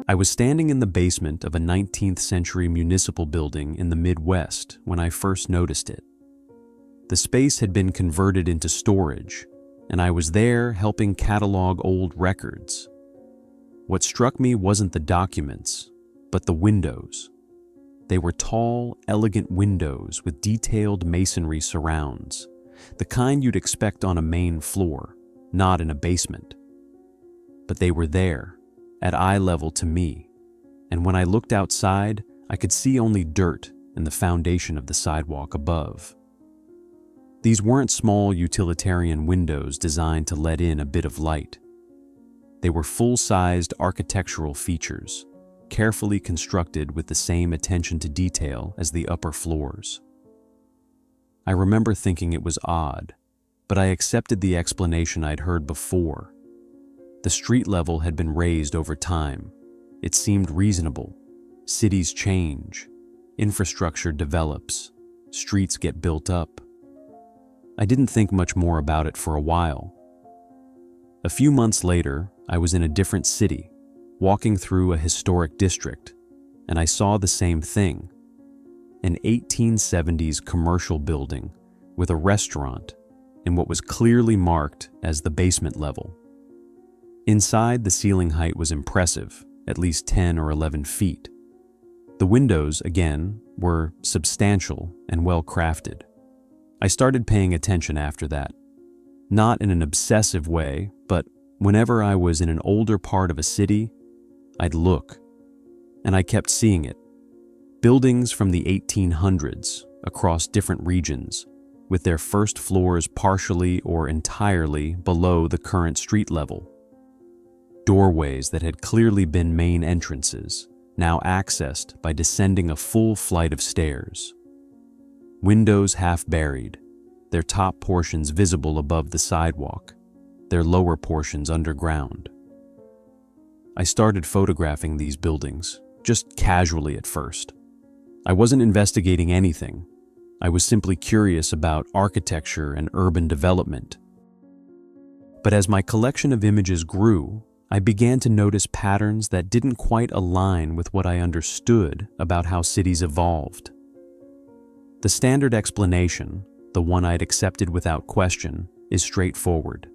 I was standing in the basement of a 19th-century municipal building in the Midwest when I first noticed it. The space had been converted into storage, and I was there helping catalog old records. What struck me wasn't the documents, but the windows. They were tall, elegant windows with detailed masonry surrounds, the kind you'd expect on a main floor, not in a basement. But they were there, at eye level to me, and when I looked outside, I could see only dirt and the foundation of the sidewalk above. These weren't small utilitarian windows designed to let in a bit of light. They were full-sized architectural features, carefully constructed with the same attention to detail as the upper floors. I remember thinking it was odd, but I accepted the explanation I'd heard before. The street level had been raised over time. It seemed reasonable. Cities change. Infrastructure develops. Streets get built up. I didn't think much more about it for a while. A few months later, I was in a different city, walking through a historic district, and I saw the same thing. An 1870s commercial building with a restaurant in what was clearly marked as the basement level. Inside, the ceiling height was impressive, at least 10 or 11 feet. The windows, again, were substantial and well crafted. I started paying attention after that. Not in an obsessive way, but whenever I was in an older part of a city, I'd look, and I kept seeing it. Buildings from the 1800s across different regions, with their first floors partially or entirely below the current street level. Doorways that had clearly been main entrances, now accessed by descending a full flight of stairs. Windows half buried, their top portions visible above the sidewalk, their lower portions underground. I started photographing these buildings, just casually at first. I wasn't investigating anything. I was simply curious about architecture and urban development. But as my collection of images grew, I began to notice patterns that didn't quite align with what I understood about how cities evolved. The standard explanation, the one I'd accepted without question, is straightforward.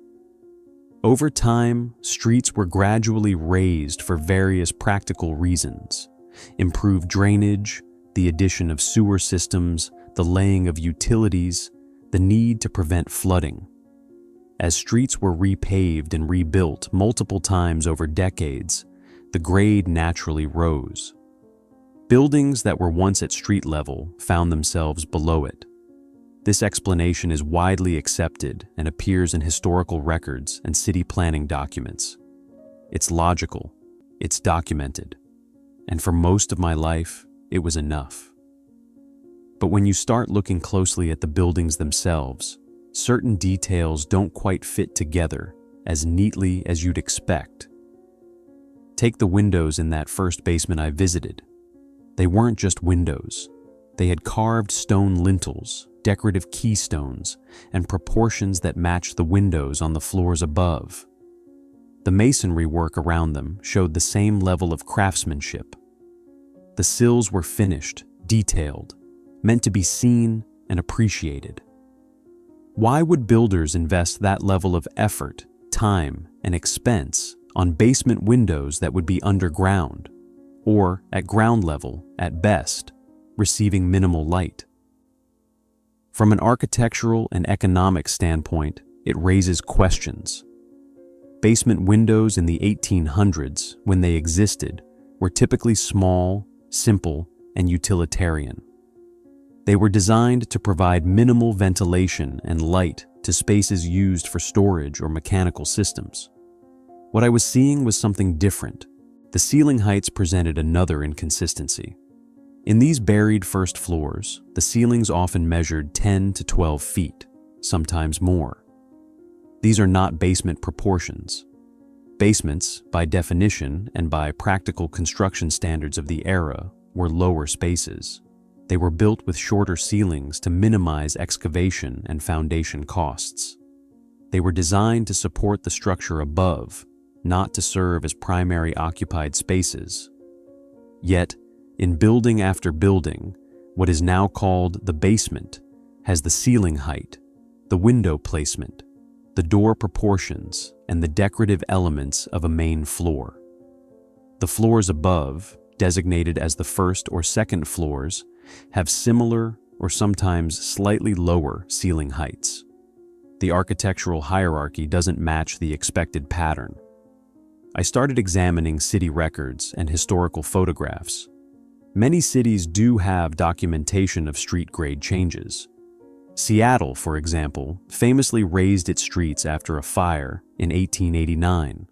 Over time, streets were gradually raised for various practical reasons: improved drainage, the addition of sewer systems, the laying of utilities, the need to prevent flooding. As streets were repaved and rebuilt multiple times over decades, the grade naturally rose. Buildings that were once at street level found themselves below it. This explanation is widely accepted and appears in historical records and city planning documents. It's logical, it's documented, and for most of my life, it was enough. But when you start looking closely at the buildings themselves, certain details don't quite fit together as neatly as you'd expect. Take the windows in that first basement I visited. They weren't just windows. They had carved stone lintels, decorative keystones, and proportions that matched the windows on the floors above. The masonry work around them showed the same level of craftsmanship. The sills were finished, detailed, meant to be seen and appreciated. Why would builders invest that level of effort, time, and expense on basement windows that would be underground, or at ground level, at best, receiving minimal light? From an architectural and economic standpoint, it raises questions. Basement windows in the 1800s, when they existed, were typically small, simple, and utilitarian. They were designed to provide minimal ventilation and light to spaces used for storage or mechanical systems. What I was seeing was something different. The ceiling heights presented another inconsistency. In these buried first floors, the ceilings often measured 10 to 12 feet, sometimes more. These are not basement proportions. Basements, by definition and by practical construction standards of the era, were lower spaces. They were built with shorter ceilings to minimize excavation and foundation costs. They were designed to support the structure above, not to serve as primary occupied spaces. Yet, in building after building, what is now called the basement has the ceiling height, the window placement, the door proportions, and the decorative elements of a main floor. The floors above, designated as the first or second floors, have similar or sometimes slightly lower ceiling heights. The architectural hierarchy doesn't match the expected pattern. I started examining city records and historical photographs. Many cities do have documentation of street grade changes. Seattle, for example, famously raised its streets after a fire in 1889.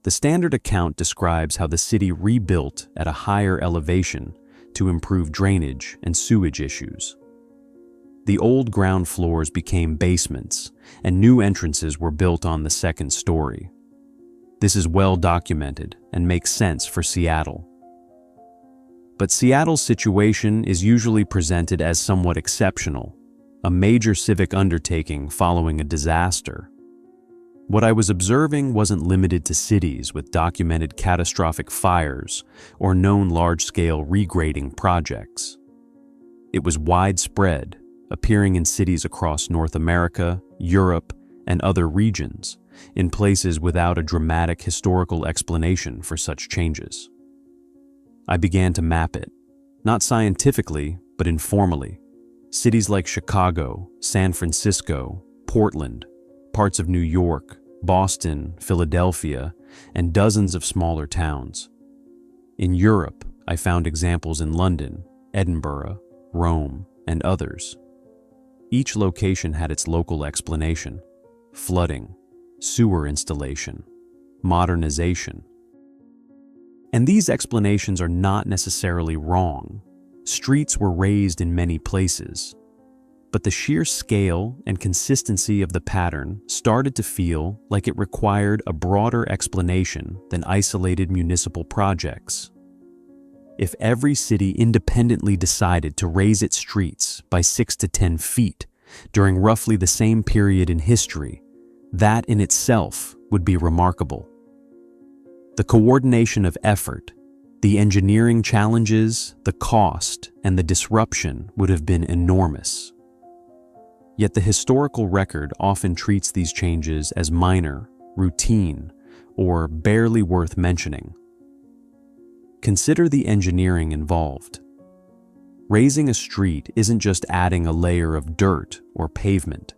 The standard account describes how the city rebuilt at a higher elevation to improve drainage and sewage issues. The old ground floors became basements, and new entrances were built on the second story. This is well documented and makes sense for Seattle. But Seattle's situation is usually presented as somewhat exceptional, a major civic undertaking following a disaster. What I was observing wasn't limited to cities with documented catastrophic fires or known large-scale regrading projects. It was widespread, appearing in cities across North America, Europe, and other regions, in places without a dramatic historical explanation for such changes. I began to map it, not scientifically, but informally. Cities like Chicago, San Francisco, Portland, parts of New York, Boston, Philadelphia, and dozens of smaller towns. In Europe, I found examples in London, Edinburgh, Rome, and others. Each location had its local explanation: flooding, sewer installation, modernization. And these explanations are not necessarily wrong. Streets were raised in many places, but the sheer scale and consistency of the pattern started to feel like it required a broader explanation than isolated municipal projects. If every city independently decided to raise its streets by 6 to 10 feet during roughly the same period in history, that in itself would be remarkable. The coordination of effort, the engineering challenges, the cost, and the disruption would have been enormous. Yet the historical record often treats these changes as minor, routine, or barely worth mentioning. Consider the engineering involved. Raising a street isn't just adding a layer of dirt or pavement.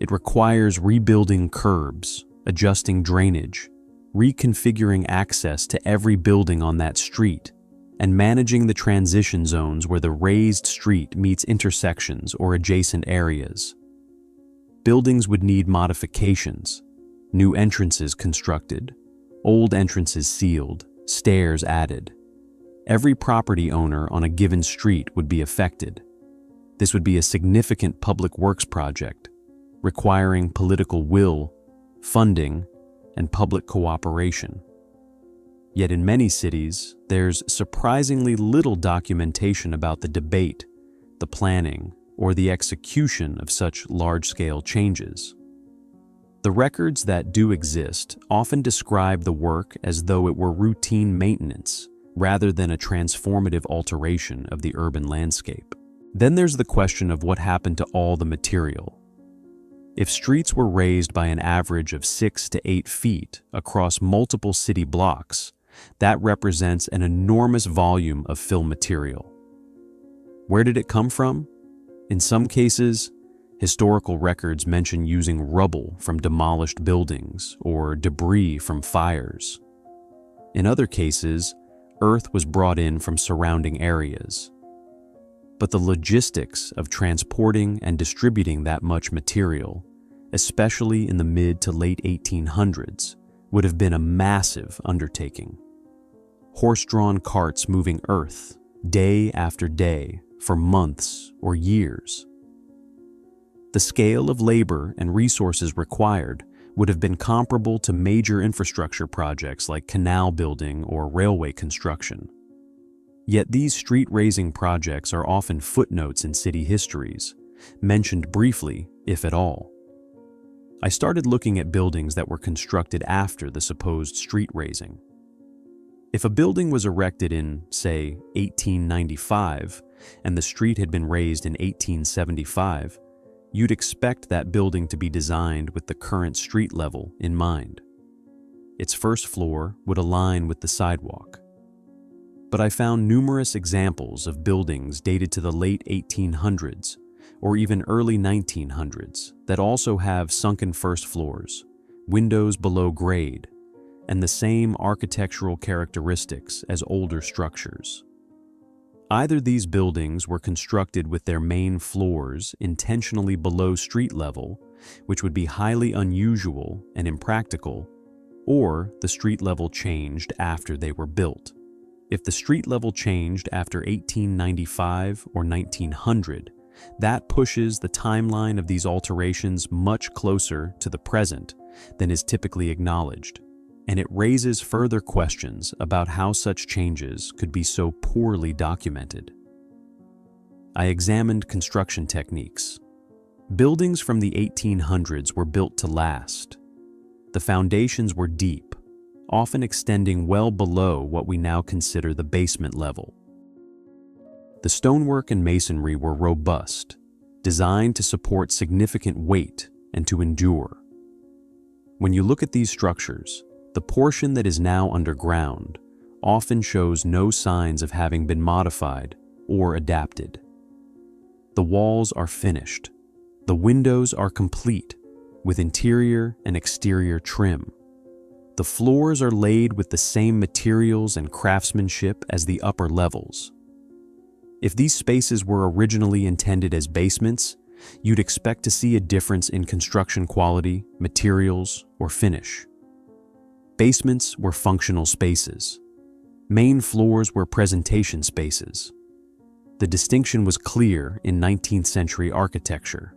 It requires rebuilding curbs, adjusting drainage, reconfiguring access to every building on that street, and managing the transition zones where the raised street meets intersections or adjacent areas. Buildings would need modifications, new entrances constructed, old entrances sealed, stairs added. Every property owner on a given street would be affected. This would be a significant public works project, requiring political will, funding, and public cooperation. Yet in many cities, there's surprisingly little documentation about the debate, the planning, or the execution of such large-scale changes. The records that do exist often describe the work as though it were routine maintenance rather than a transformative alteration of the urban landscape. Then there's the question of what happened to all the material. If streets were raised by an average of 6 to 8 feet across multiple city blocks, that represents an enormous volume of fill material. Where did it come from? In some cases, historical records mention using rubble from demolished buildings or debris from fires. In other cases, earth was brought in from surrounding areas. But the logistics of transporting and distributing that much material, especially in the mid to late 1800s, would have been a massive undertaking. Horse-drawn carts moving earth day after day for months or years. The scale of labor and resources required would have been comparable to major infrastructure projects like canal building or railway construction. Yet these street-raising projects are often footnotes in city histories, mentioned briefly, if at all. I started looking at buildings that were constructed after the supposed street raising. If a building was erected in, say, 1895, and the street had been raised in 1875, you'd expect that building to be designed with the current street level in mind. Its first floor would align with the sidewalk. But I found numerous examples of buildings dated to the late 1800s or even early 1900s that also have sunken first floors, windows below grade, and the same architectural characteristics as older structures. Either these buildings were constructed with their main floors intentionally below street level, which would be highly unusual and impractical, or the street level changed after they were built. If the street level changed after 1895 or 1900, that pushes the timeline of these alterations much closer to the present than is typically acknowledged, and it raises further questions about how such changes could be so poorly documented. I examined construction techniques. Buildings from the 1800s were built to last. The foundations were deep, often extending well below what we now consider the basement level. The stonework and masonry were robust, designed to support significant weight and to endure. When you look at these structures, the portion that is now underground often shows no signs of having been modified or adapted. The walls are finished. The windows are complete, with interior and exterior trim. The floors are laid with the same materials and craftsmanship as the upper levels. If these spaces were originally intended as basements, you'd expect to see a difference in construction quality, materials, or finish. Basements were functional spaces. Main floors were presentation spaces. The distinction was clear in 19th century architecture.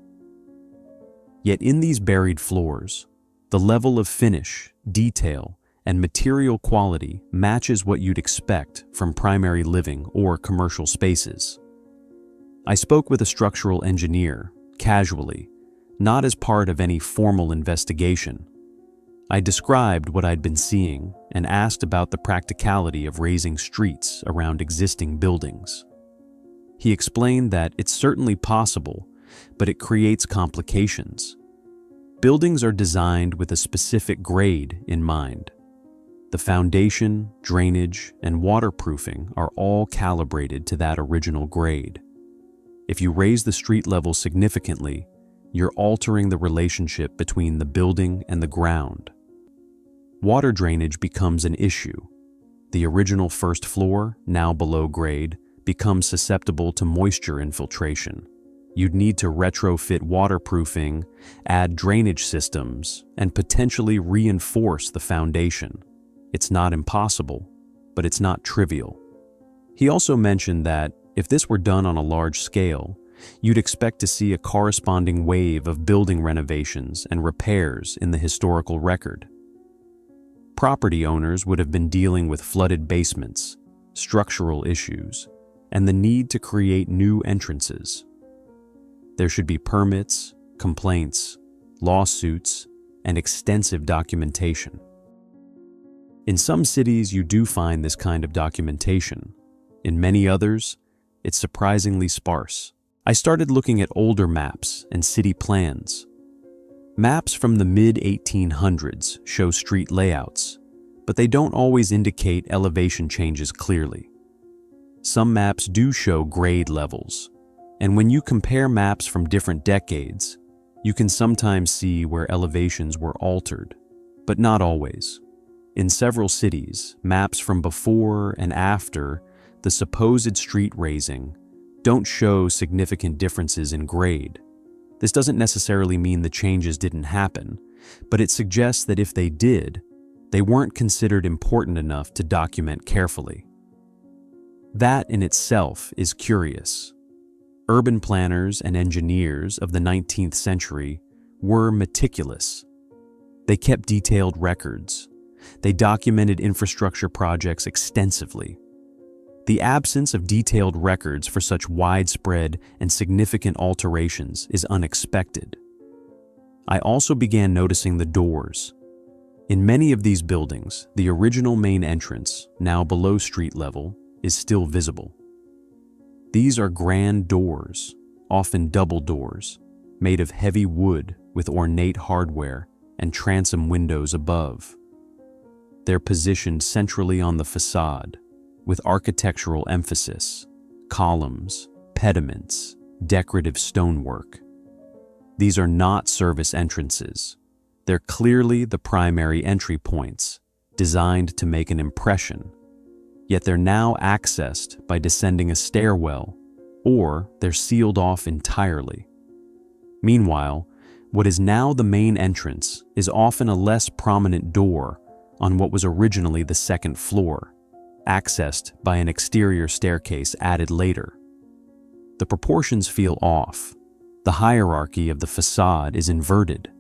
Yet in these buried floors, the level of finish, detail, and material quality matches what you'd expect from primary living or commercial spaces. I spoke with a structural engineer, casually, not as part of any formal investigation. I described what I'd been seeing and asked about the practicality of raising streets around existing buildings. He explained that it's certainly possible, but it creates complications. Buildings are designed with a specific grade in mind. The foundation, drainage, and waterproofing are all calibrated to that original grade. If you raise the street level significantly, you're altering the relationship between the building and the ground. Water drainage becomes an issue. The original first floor, now below grade, becomes susceptible to moisture infiltration. You'd need to retrofit waterproofing, add drainage systems, and potentially reinforce the foundation. It's not impossible, but it's not trivial. He also mentioned that if this were done on a large scale, you'd expect to see a corresponding wave of building renovations and repairs in the historical record. Property owners would have been dealing with flooded basements, structural issues, and the need to create new entrances. There should be permits, complaints, lawsuits, and extensive documentation. In some cities, you do find this kind of documentation. In many others, it's surprisingly sparse. I started looking at older maps and city plans. Maps from the mid-1800s show street layouts, but they don't always indicate elevation changes clearly. Some maps do show grade levels, and when you compare maps from different decades, you can sometimes see where elevations were altered, but not always. In several cities, maps from before and after the supposed street raising don't show significant differences in grade. This doesn't necessarily mean the changes didn't happen, but it suggests that if they did, they weren't considered important enough to document carefully. That in itself is curious. Urban planners and engineers of the 19th century were meticulous. They kept detailed records. They documented infrastructure projects extensively. The absence of detailed records for such widespread and significant alterations is unexpected. I also began noticing the doors. In many of these buildings, the original main entrance, now below street level, is still visible. These are grand doors, often double doors, made of heavy wood with ornate hardware and transom windows above. They're positioned centrally on the facade, with architectural emphasis, columns, pediments, decorative stonework. These are not service entrances. They're clearly the primary entry points, designed to make an impression. Yet they're now accessed by descending a stairwell, or they're sealed off entirely. Meanwhile, what is now the main entrance is often a less prominent door on what was originally the second floor, accessed by an exterior staircase added later. The proportions feel off. The hierarchy of the facade is inverted.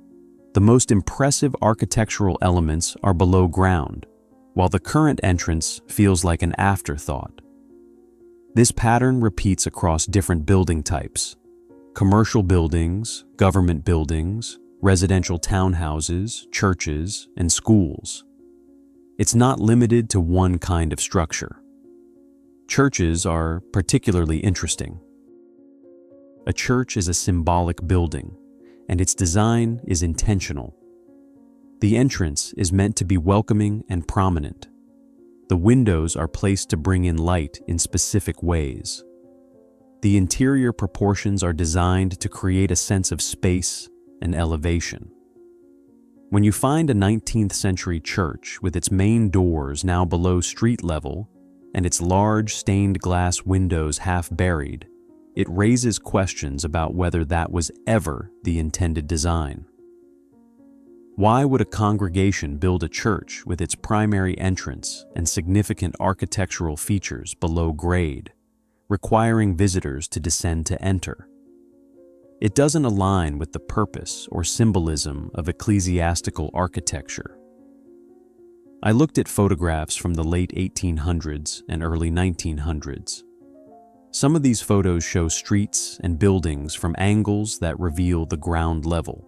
The most impressive architectural elements are below ground, while the current entrance feels like an afterthought. This pattern repeats across different building types: commercial buildings, government buildings, residential townhouses, churches, and schools. It's not limited to one kind of structure. Churches are particularly interesting. A church is a symbolic building, and its design is intentional. The entrance is meant to be welcoming and prominent. The windows are placed to bring in light in specific ways. The interior proportions are designed to create a sense of space and elevation. When you find a 19th century church with its main doors now below street level and its large stained glass windows half buried, it raises questions about whether that was ever the intended design. Why would a congregation build a church with its primary entrance and significant architectural features below grade, requiring visitors to descend to enter? It doesn't align with the purpose or symbolism of ecclesiastical architecture. I looked at photographs from the late 1800s and early 1900s. Some of these photos show streets and buildings from angles that reveal the ground level.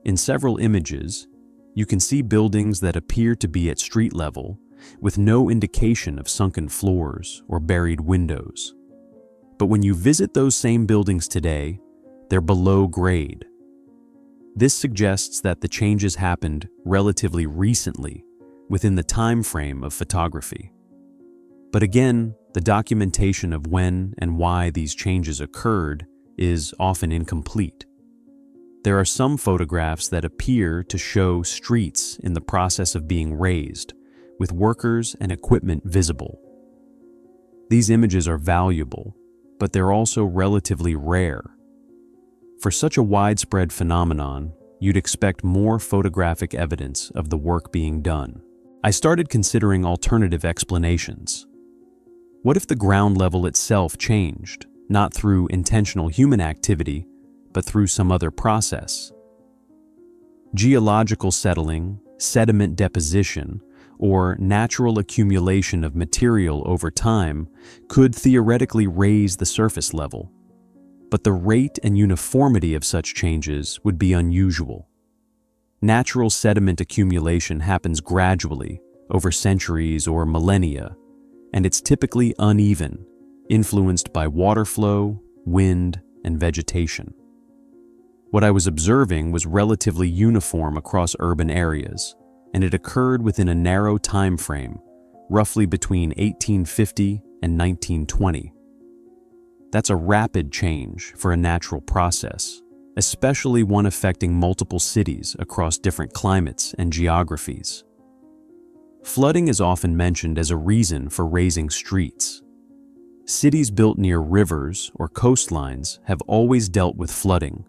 In several images, you can see buildings that appear to be at street level with no indication of sunken floors or buried windows. But when you visit those same buildings today, they're below grade. This suggests that the changes happened relatively recently within the time frame of photography. But again, the documentation of when and why these changes occurred is often incomplete. There are some photographs that appear to show streets in the process of being raised, with workers and equipment visible. These images are valuable, but they're also relatively rare. For such a widespread phenomenon, you'd expect more photographic evidence of the work being done. I started considering alternative explanations. What if the ground level itself changed, not through intentional human activity, but through some other process? Geological settling, sediment deposition, or natural accumulation of material over time could theoretically raise the surface level, but the rate and uniformity of such changes would be unusual. Natural sediment accumulation happens gradually, over centuries or millennia, and it's typically uneven, influenced by water flow, wind, and vegetation. What I was observing was relatively uniform across urban areas, and it occurred within a narrow time frame, roughly between 1850 and 1920. That's a rapid change for a natural process, especially one affecting multiple cities across different climates and geographies. Flooding is often mentioned as a reason for raising streets. Cities built near rivers or coastlines have always dealt with flooding,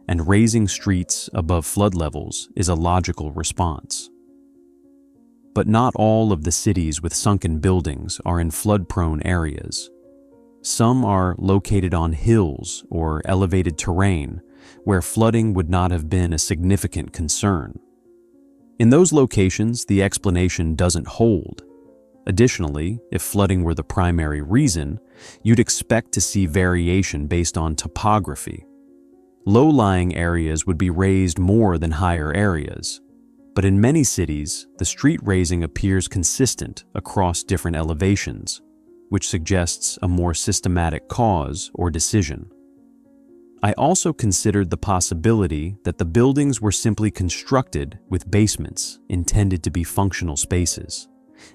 and raising streets above flood levels is a logical response. But not all of the cities with sunken buildings are in flood-prone areas. Some are located on hills or elevated terrain where flooding would not have been a significant concern. In those locations, the explanation doesn't hold. Additionally, if flooding were the primary reason, you'd expect to see variation based on topography. Low-lying areas would be raised more than higher areas, but in many cities, the street raising appears consistent across different elevations, which suggests a more systematic cause or decision. I also considered the possibility that the buildings were simply constructed with basements intended to be functional spaces,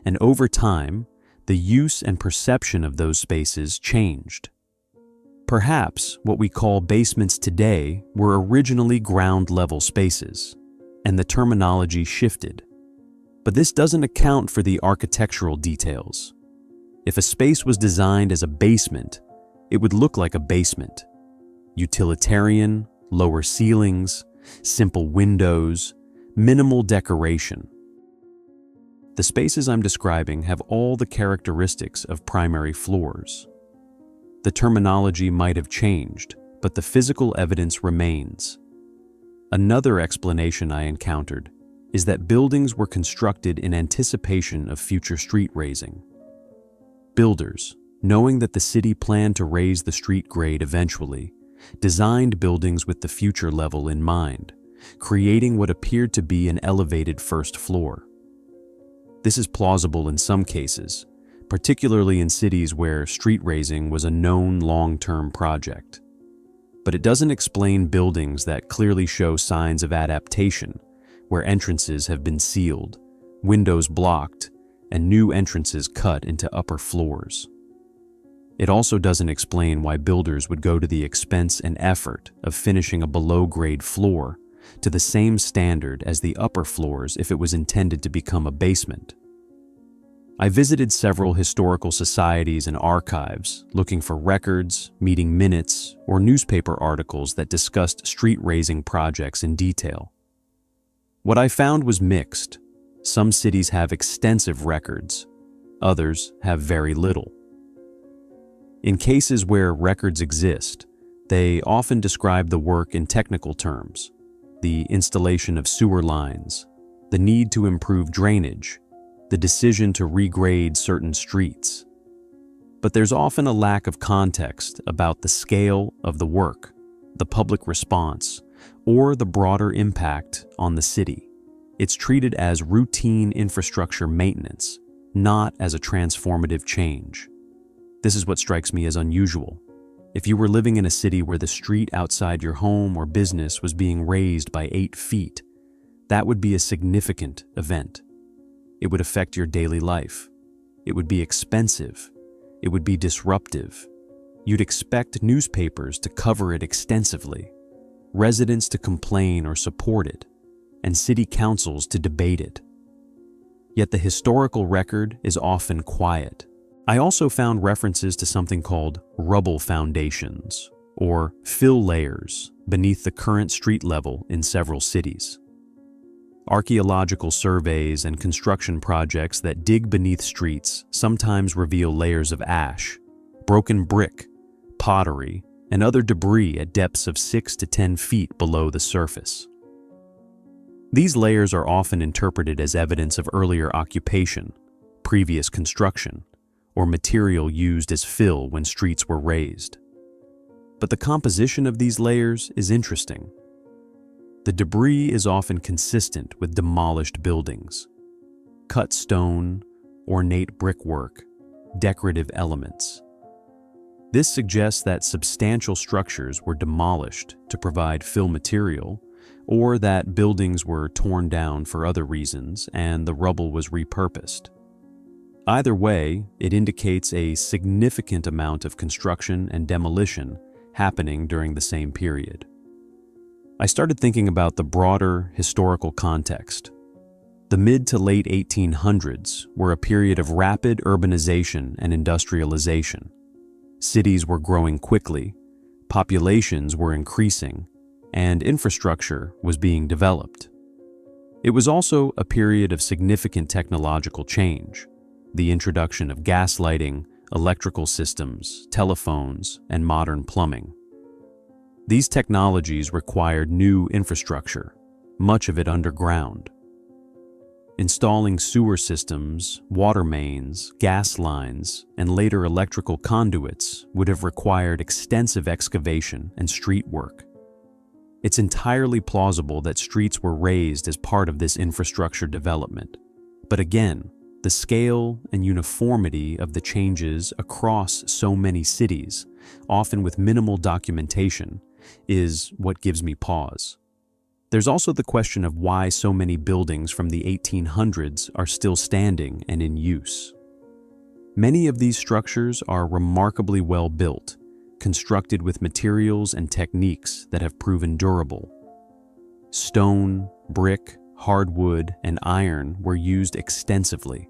and over time, the use and perception of those spaces changed. Perhaps what we call basements today were originally ground-level spaces, and the terminology shifted. But this doesn't account for the architectural details. If a space was designed as a basement, it would look like a basement. Utilitarian, lower ceilings, simple windows, minimal decoration. The spaces I'm describing have all the characteristics of primary floors. The terminology might have changed, but the physical evidence remains. Another explanation I encountered is that buildings were constructed in anticipation of future street raising. Builders, knowing that the city planned to raise the street grade eventually, designed buildings with the future level in mind, creating what appeared to be an elevated first floor. This is plausible in some cases, particularly in cities where street raising was a known long-term project. But it doesn't explain buildings that clearly show signs of adaptation, where entrances have been sealed, windows blocked, and new entrances cut into upper floors. It also doesn't explain why builders would go to the expense and effort of finishing a below-grade floor to the same standard as the upper floors if it was intended to become a basement. I visited several historical societies and archives looking for records, meeting minutes, or newspaper articles that discussed street raising projects in detail. What I found was mixed. Some cities have extensive records, others have very little. In cases where records exist, they often describe the work in technical terms: the installation of sewer lines, the need to improve drainage, the decision to regrade certain streets. But there's often a lack of context about the scale of the work, the public response, or the broader impact on the city. It's treated as routine infrastructure maintenance, not as a transformative change. This is what strikes me as unusual. If you were living in a city where the street outside your home or business was being raised by 8 feet, that would be a significant event. It would affect your daily life. It would be expensive. It would be disruptive. You'd expect newspapers to cover it extensively, residents to complain or support it, and city councils to debate it. Yet the historical record is often quiet. I also found references to something called rubble foundations, or fill layers, beneath the current street level in several cities. Archaeological surveys and construction projects that dig beneath streets sometimes reveal layers of ash, broken brick, pottery, and other debris at depths of 6 to 10 feet below the surface. These layers are often interpreted as evidence of earlier occupation, previous construction, or material used as fill when streets were raised. But the composition of these layers is interesting. The debris is often consistent with demolished buildings: cut stone, ornate brickwork, decorative elements. This suggests that substantial structures were demolished to provide fill material, or that buildings were torn down for other reasons and the rubble was repurposed. Either way, it indicates a significant amount of construction and demolition happening during the same period. I started thinking about the broader historical context. The mid to late 1800s were a period of rapid urbanization and industrialization. Cities were growing quickly, populations were increasing, and infrastructure was being developed. It was also a period of significant technological change: the introduction of gas lighting, electrical systems, telephones, and modern plumbing. These technologies required new infrastructure, much of it underground. Installing sewer systems, water mains, gas lines, and later electrical conduits would have required extensive excavation and street work. It's entirely plausible that streets were raised as part of this infrastructure development. But again, the scale and uniformity of the changes across so many cities, often with minimal documentation, is what gives me pause. There's also the question of why so many buildings from the 1800s are still standing and in use. Many of these structures are remarkably well built, constructed with materials and techniques that have proven durable. Stone, brick, hardwood, and iron were used extensively.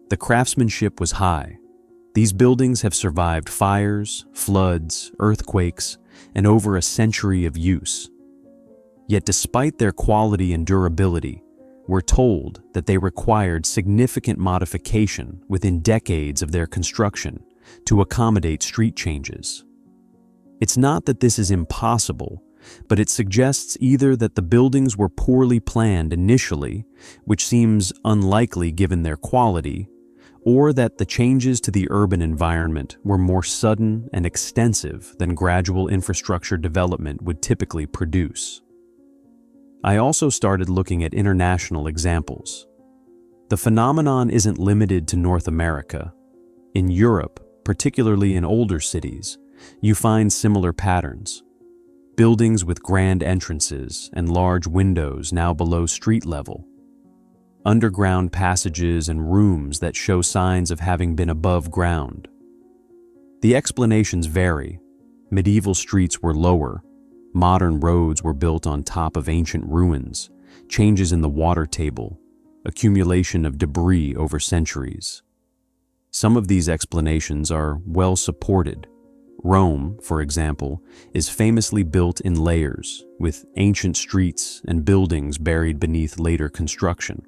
The craftsmanship was high. These buildings have survived fires, floods, earthquakes, and over a century of use. Yet despite their quality and durability, we're told that they required significant modification within decades of their construction to accommodate street changes. It's not that this is impossible, but it suggests either that the buildings were poorly planned initially, which seems unlikely given their quality, or that the changes to the urban environment were more sudden and extensive than gradual infrastructure development would typically produce. I also started looking at international examples. The phenomenon isn't limited to North America. In Europe, particularly in older cities, you find similar patterns. Buildings with grand entrances and large windows now below street level. Underground passages and rooms that show signs of having been above ground. The explanations vary. Medieval streets were lower. Modern roads were built on top of ancient ruins, changes in the water table, accumulation of debris over centuries. Some of these explanations are well supported. Rome, for example, is famously built in layers, with ancient streets and buildings buried beneath later construction.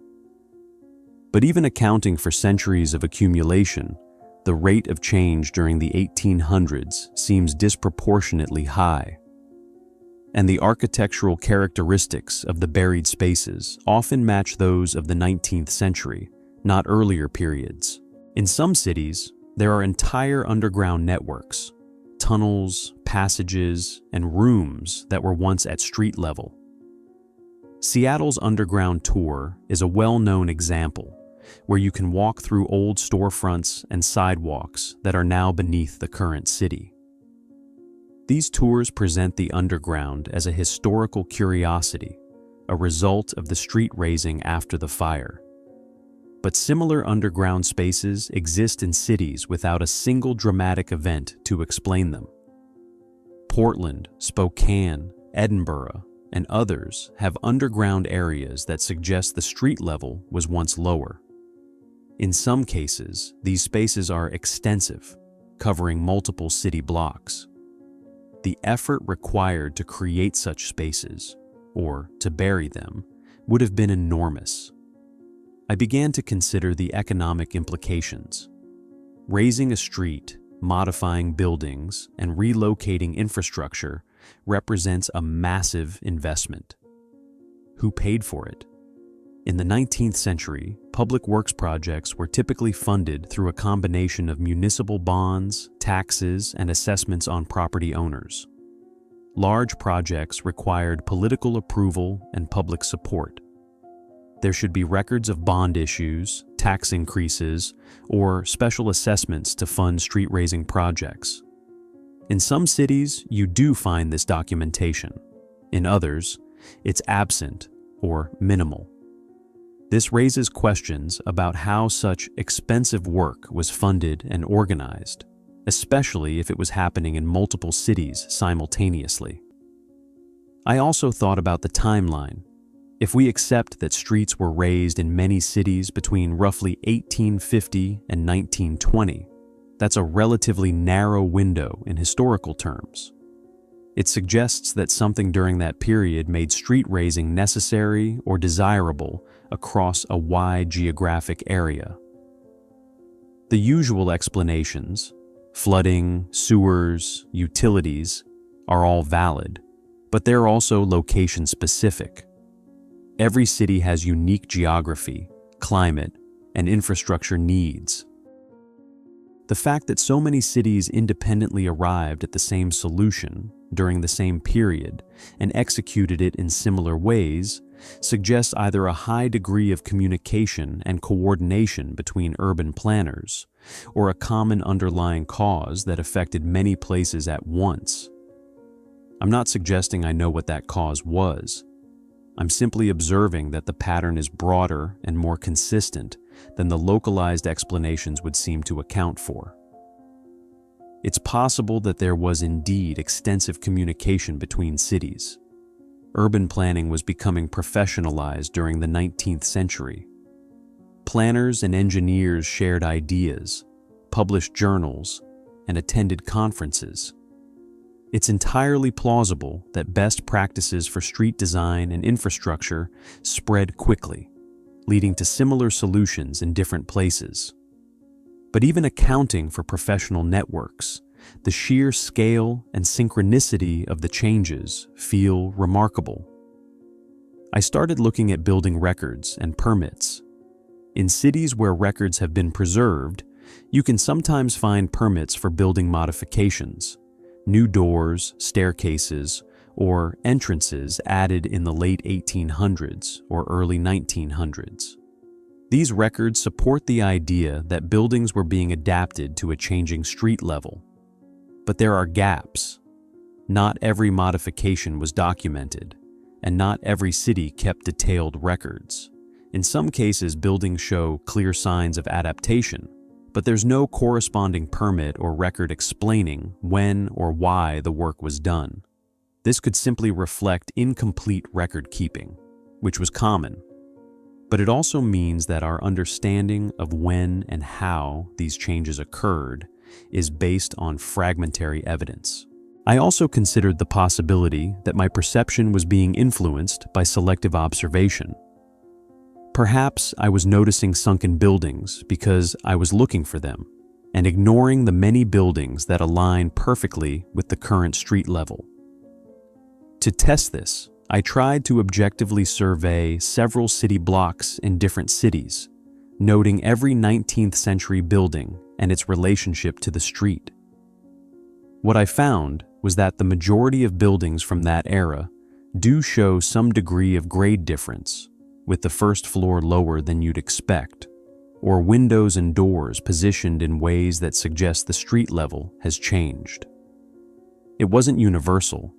But even accounting for centuries of accumulation, the rate of change during the 1800s seems disproportionately high. And the architectural characteristics of the buried spaces often match those of the 19th century, not earlier periods. In some cities, there are entire underground networks, tunnels, passages, and rooms that were once at street level. Seattle's underground tour is a well-known example, where you can walk through old storefronts and sidewalks that are now beneath the current city. These tours present the underground as a historical curiosity, a result of the street raising after the fire. But similar underground spaces exist in cities without a single dramatic event to explain them. Portland, Spokane, Edinburgh, and others have underground areas that suggest the street level was once lower. In some cases, these spaces are extensive, covering multiple city blocks. The effort required to create such spaces, or to bury them, would have been enormous. I began to consider the economic implications. Raising a street, modifying buildings, and relocating infrastructure represents a massive investment. Who paid for it? In the 19th century, public works projects were typically funded through a combination of municipal bonds, taxes, and assessments on property owners. Large projects required political approval and public support. There should be records of bond issues, tax increases, or special assessments to fund street-raising projects. In some cities, you do find this documentation. In others, it's absent or minimal. This raises questions about how such expensive work was funded and organized, especially if it was happening in multiple cities simultaneously. I also thought about the timeline. If we accept that streets were raised in many cities between roughly 1850 and 1920, that's a relatively narrow window in historical terms. It suggests that something during that period made street raising necessary or desirable across a wide geographic area. The usual explanations, flooding, sewers, utilities, are all valid, but they're also location-specific. Every city has unique geography, climate, and infrastructure needs. The fact that so many cities independently arrived at the same solution during the same period and executed it in similar ways suggests either a high degree of communication and coordination between urban planners, or a common underlying cause that affected many places at once. I'm not suggesting I know what that cause was. I'm simply observing that the pattern is broader and more consistent than the localized explanations would seem to account for. It's possible that there was indeed extensive communication between cities. Urban planning was becoming professionalized during the 19th century. Planners and engineers shared ideas, published journals, and attended conferences. It's entirely plausible that best practices for street design and infrastructure spread quickly, leading to similar solutions in different places. But even accounting for professional networks, the sheer scale and synchronicity of the changes feel remarkable. I started looking at building records and permits. In cities where records have been preserved, you can sometimes find permits for building modifications, new doors, staircases, or entrances added in the late 1800s or early 1900s. These records support the idea that buildings were being adapted to a changing street level. But there are gaps. Not every modification was documented, and not every city kept detailed records. In some cases, buildings show clear signs of adaptation, but there's no corresponding permit or record explaining when or why the work was done. This could simply reflect incomplete record keeping, which was common. But it also means that our understanding of when and how these changes occurred is based on fragmentary evidence. I also considered the possibility that my perception was being influenced by selective observation. Perhaps I was noticing sunken buildings because I was looking for them, and ignoring the many buildings that align perfectly with the current street level. To test this, I tried to objectively survey several city blocks in different cities, noting every 19th century building and its relationship to the street. What I found was that the majority of buildings from that era do show some degree of grade difference, with the first floor lower than you'd expect, or windows and doors positioned in ways that suggest the street level has changed. It wasn't universal,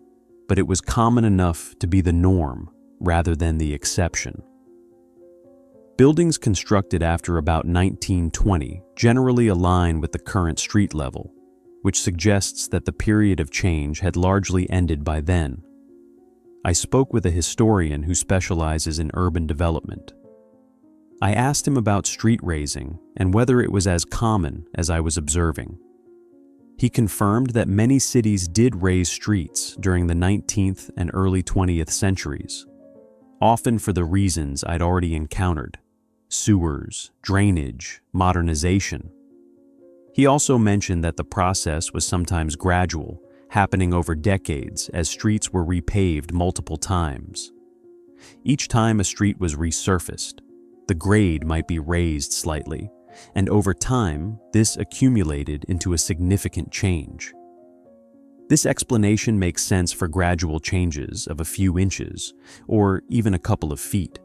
but it was common enough to be the norm rather than the exception. Buildings constructed after about 1920 generally align with the current street level, which suggests that the period of change had largely ended by then. I spoke with a historian who specializes in urban development. I asked him about street raising and whether it was as common as I was observing. He confirmed that many cities did raise streets during the 19th and early 20th centuries, often for the reasons I'd already encountered: sewers, drainage, modernization. He also mentioned that the process was sometimes gradual, happening over decades as streets were repaved multiple times. Each time a street was resurfaced, the grade might be raised slightly, and over time, this accumulated into a significant change. This explanation makes sense for gradual changes of a few inches, or even a couple of feet.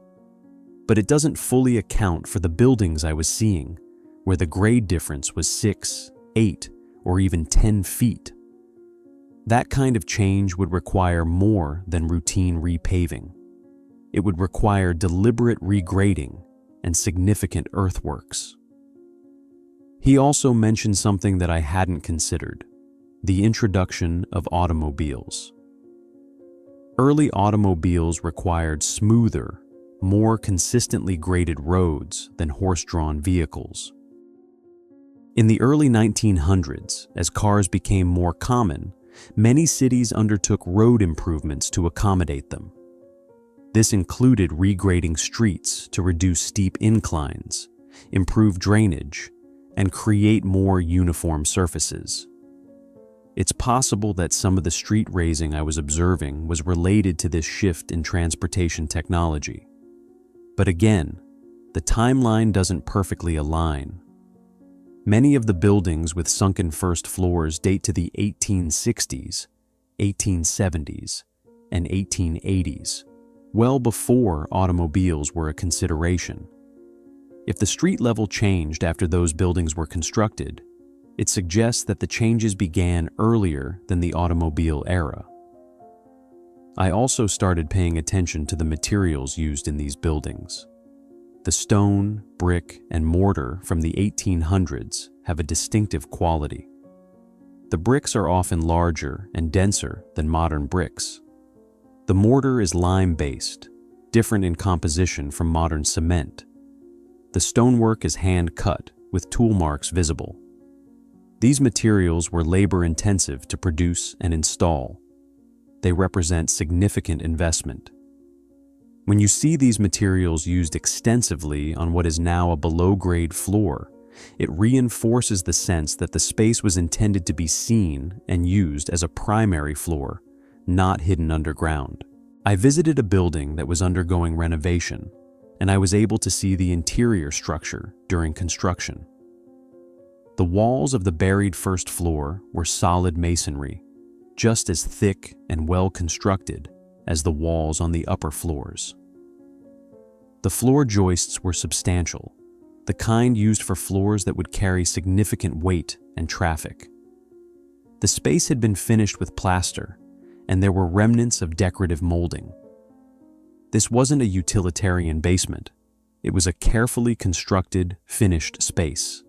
But it doesn't fully account for the buildings I was seeing, where the grade difference was 6, 8, or even 10 feet. That kind of change would require more than routine repaving. It would require deliberate regrading and significant earthworks. He also mentioned something that I hadn't considered: the introduction of automobiles. Early automobiles required smoother, more consistently graded roads than horse-drawn vehicles. In the early 1900s, as cars became more common, many cities undertook road improvements to accommodate them. This included regrading streets to reduce steep inclines, improve drainage, and create more uniform surfaces. It's possible that some of the street raising I was observing was related to this shift in transportation technology. But again, the timeline doesn't perfectly align. Many of the buildings with sunken first floors date to the 1860s, 1870s, and 1880s, well before automobiles were a consideration. If the street level changed after those buildings were constructed, it suggests that the changes began earlier than the automobile era. I also started paying attention to the materials used in these buildings. The stone, brick, and mortar from the 1800s have a distinctive quality. The bricks are often larger and denser than modern bricks. The mortar is lime-based, different in composition from modern cement. The stonework is hand-cut, with tool marks visible. These materials were labor-intensive to produce and install. They represent significant investment. When you see these materials used extensively on what is now a below-grade floor, it reinforces the sense that the space was intended to be seen and used as a primary floor, not hidden underground. I visited a building that was undergoing renovation, and I was able to see the interior structure during construction. The walls of the buried first floor were solid masonry, just as thick and well constructed as the walls on the upper floors. The floor joists were substantial, the kind used for floors that would carry significant weight and traffic. The space had been finished with plaster, and there were remnants of decorative molding. This wasn't a utilitarian basement. It was a carefully constructed, finished space.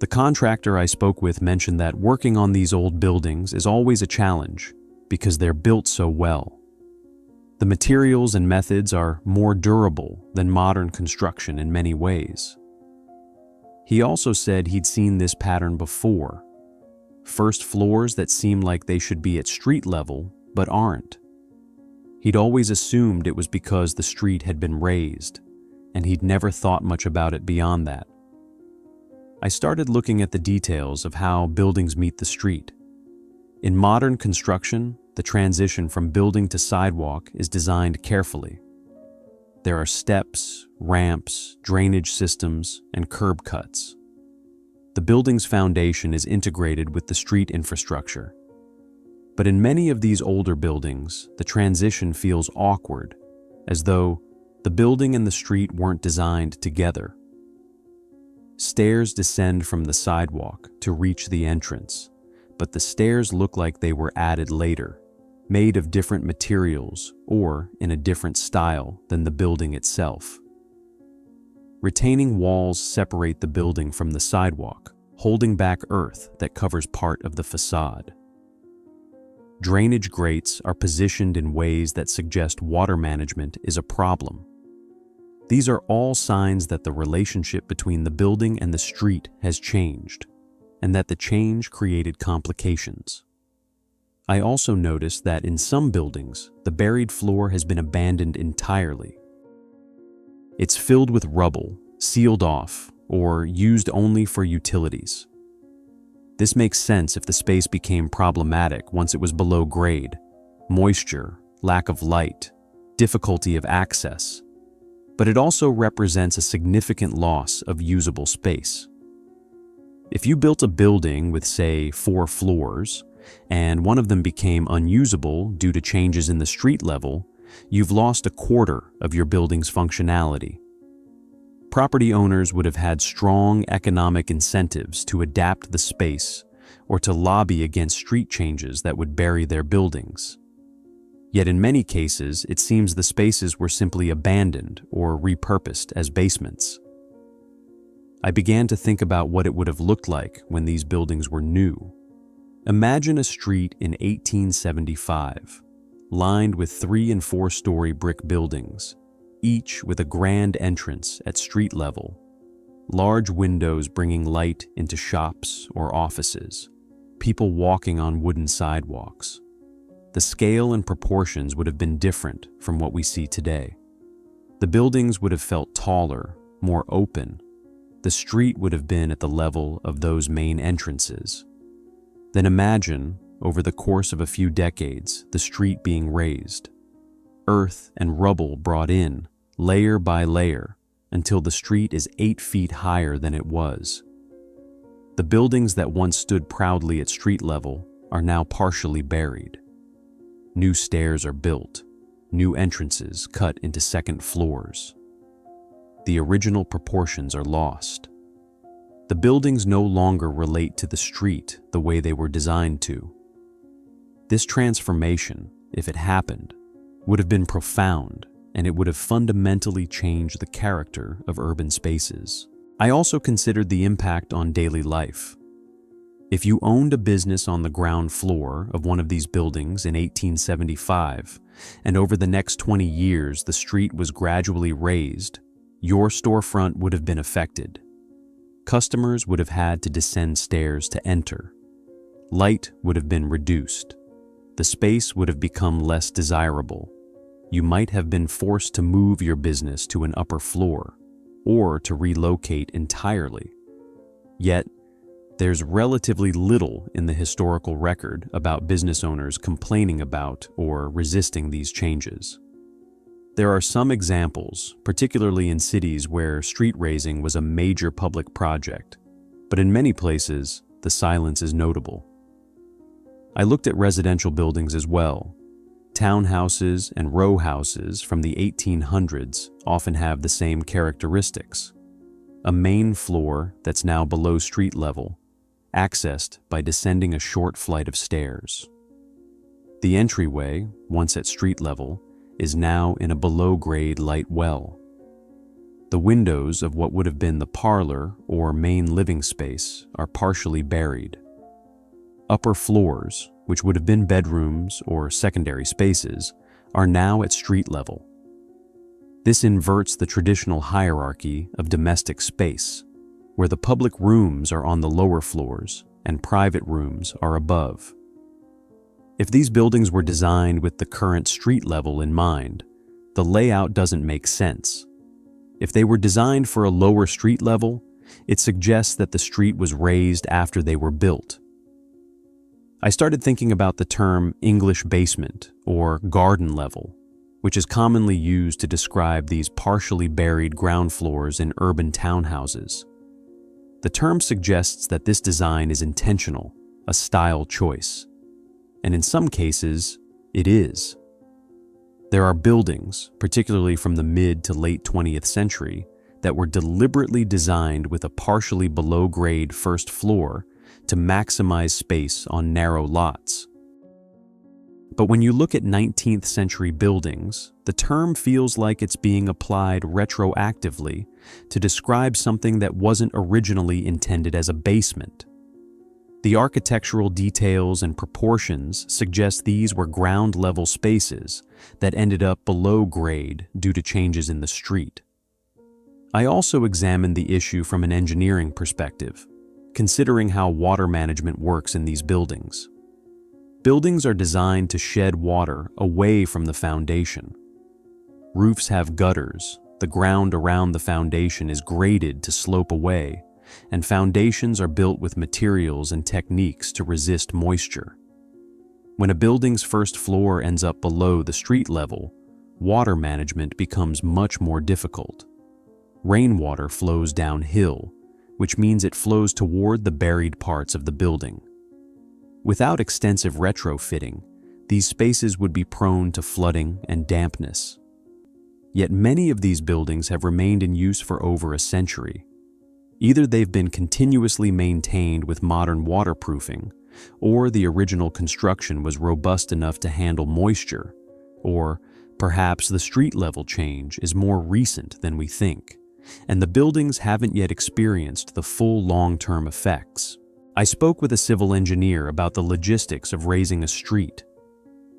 The contractor I spoke with mentioned that working on these old buildings is always a challenge because they're built so well. The materials and methods are more durable than modern construction in many ways. He also said he'd seen this pattern before. First floors that seem like they should be at street level but aren't. He'd always assumed it was because the street had been raised, and he'd never thought much about it beyond that. I started looking at the details of how buildings meet the street. In modern construction, the transition from building to sidewalk is designed carefully. There are steps, ramps, drainage systems, and curb cuts. The building's foundation is integrated with the street infrastructure. But in many of these older buildings, the transition feels awkward, as though the building and the street weren't designed together. Stairs descend from the sidewalk to reach the entrance, but the stairs look like they were added later, made of different materials or in a different style than the building itself. Retaining walls separate the building from the sidewalk, holding back earth that covers part of the facade. Drainage grates are positioned in ways that suggest water management is a problem. These are all signs that the relationship between the building and the street has changed, and that the change created complications. I also noticed that in some buildings, the buried floor has been abandoned entirely. It's filled with rubble, sealed off, or used only for utilities. This makes sense if the space became problematic once it was below grade: moisture, lack of light, difficulty of access. But it also represents a significant loss of usable space. If you built a building with, say, 4 floors, and one of them became unusable due to changes in the street level, you've lost a quarter of your building's functionality. Property owners would have had strong economic incentives to adapt the space or to lobby against street changes that would bury their buildings. Yet in many cases, it seems the spaces were simply abandoned or repurposed as basements. I began to think about what it would have looked like when these buildings were new. Imagine a street in 1875, lined with 3- and 4-story brick buildings, each with a grand entrance at street level, large windows bringing light into shops or offices, people walking on wooden sidewalks. The scale and proportions would have been different from what we see today. The buildings would have felt taller, more open. The street would have been at the level of those main entrances. Then imagine, over the course of a few decades, the street being raised. Earth and rubble brought in, layer by layer, until the street is 8 feet higher than it was. The buildings that once stood proudly at street level are now partially buried. New stairs are built, new entrances cut into second floors. The original proportions are lost. The buildings no longer relate to the street the way they were designed to. This transformation, if it happened, would have been profound, and it would have fundamentally changed the character of urban spaces. I also considered the impact on daily life. If you owned a business on the ground floor of one of these buildings in 1875, and over the next 20 years the street was gradually raised, your storefront would have been affected. Customers would have had to descend stairs to enter. Light would have been reduced. The space would have become less desirable. You might have been forced to move your business to an upper floor, or to relocate entirely. Yet, there's relatively little in the historical record about business owners complaining about or resisting these changes. There are some examples, particularly in cities where street raising was a major public project, but in many places, the silence is notable. I looked at residential buildings as well. Townhouses and row houses from the 1800s often have the same characteristics. A main floor that's now below street level, accessed by descending a short flight of stairs. The entryway, once at street level, is now in a below-grade light well. The windows of what would have been the parlor or main living space are partially buried. Upper floors, which would have been bedrooms or secondary spaces, are now at street level. This inverts the traditional hierarchy of domestic space, where the public rooms are on the lower floors and private rooms are above. If these buildings were designed with the current street level in mind, the layout doesn't make sense. If they were designed for a lower street level, it suggests that the street was raised after they were built. I started thinking about the term English basement or garden level, which is commonly used to describe these partially buried ground floors in urban townhouses. The term suggests that this design is intentional, a style choice. And in some cases, it is. There are buildings, particularly from the mid to late 20th century, that were deliberately designed with a partially below-grade first floor to maximize space on narrow lots. But when you look at 19th century buildings, the term feels like it's being applied retroactively to describe something that wasn't originally intended as a basement. The architectural details and proportions suggest these were ground-level spaces that ended up below grade due to changes in the street. I also examined the issue from an engineering perspective, considering how water management works in these buildings. Buildings are designed to shed water away from the foundation. Roofs have gutters, the ground around the foundation is graded to slope away, and foundations are built with materials and techniques to resist moisture. When a building's first floor ends up below the street level, water management becomes much more difficult. Rainwater flows downhill, which means it flows toward the buried parts of the building. Without extensive retrofitting, these spaces would be prone to flooding and dampness. Yet many of these buildings have remained in use for over a century. Either they've been continuously maintained with modern waterproofing, or the original construction was robust enough to handle moisture, or perhaps the street level change is more recent than we think, and the buildings haven't yet experienced the full long-term effects. I spoke with a civil engineer about the logistics of raising a street.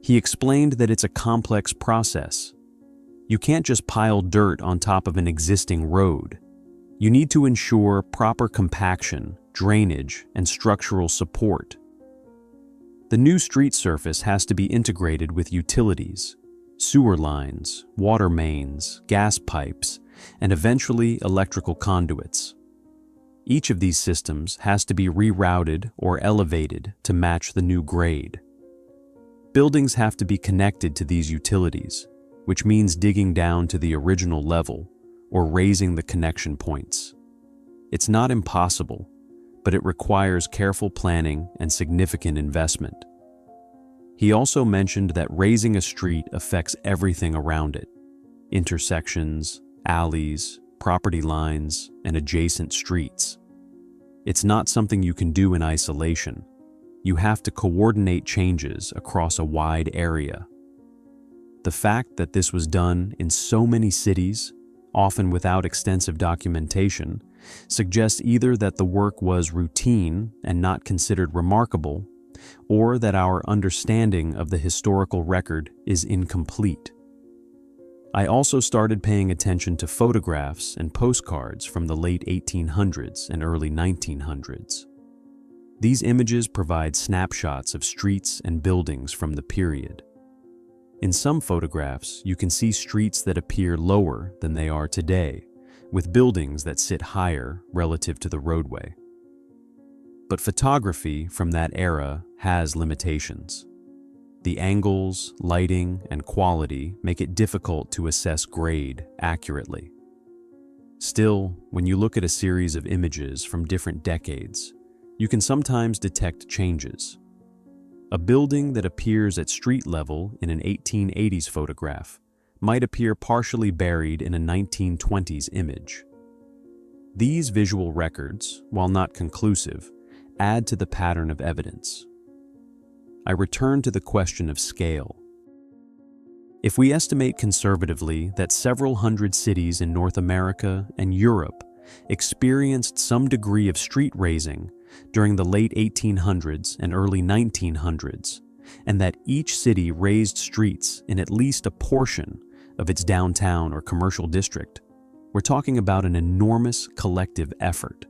He explained that it's a complex process. You can't just pile dirt on top of an existing road. You need to ensure proper compaction, drainage, and structural support. The new street surface has to be integrated with utilities, sewer lines, water mains, gas pipes, and eventually electrical conduits. Each of these systems has to be rerouted or elevated to match the new grade. Buildings have to be connected to these utilities, which means digging down to the original level or raising the connection points. It's not impossible, but it requires careful planning and significant investment. He also mentioned that raising a street affects everything around it: intersections, alleys, property lines, and adjacent streets. It's not something you can do in isolation. You have to coordinate changes across a wide area. The fact that this was done in so many cities, often without extensive documentation, suggests either that the work was routine and not considered remarkable, or that our understanding of the historical record is incomplete. I also started paying attention to photographs and postcards from the late 1800s and early 1900s. These images provide snapshots of streets and buildings from the period. In some photographs, you can see streets that appear lower than they are today, with buildings that sit higher relative to the roadway. But photography from that era has limitations. The angles, lighting, and quality make it difficult to assess grade accurately. Still, when you look at a series of images from different decades, you can sometimes detect changes. A building that appears at street level in an 1880s photograph might appear partially buried in a 1920s image. These visual records, while not conclusive, add to the pattern of evidence. I return to the question of scale. If we estimate conservatively that several hundred cities in North America and Europe experienced some degree of street raising during the late 1800s and early 1900s, and that each city raised streets in at least a portion of its downtown or commercial district, we're talking about an enormous collective effort.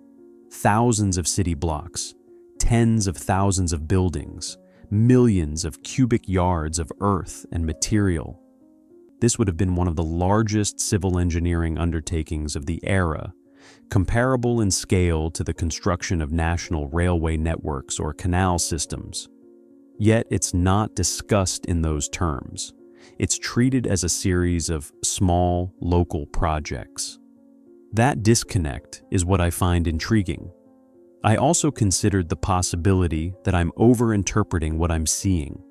Thousands of city blocks, tens of thousands of buildings, millions of cubic yards of earth and material. This would have been one of the largest civil engineering undertakings of the era, comparable in scale to the construction of national railway networks or canal systems. Yet it's not discussed in those terms. It's treated as a series of small, local projects. That disconnect is what I find intriguing. I also considered the possibility that I'm overinterpreting what I'm seeing.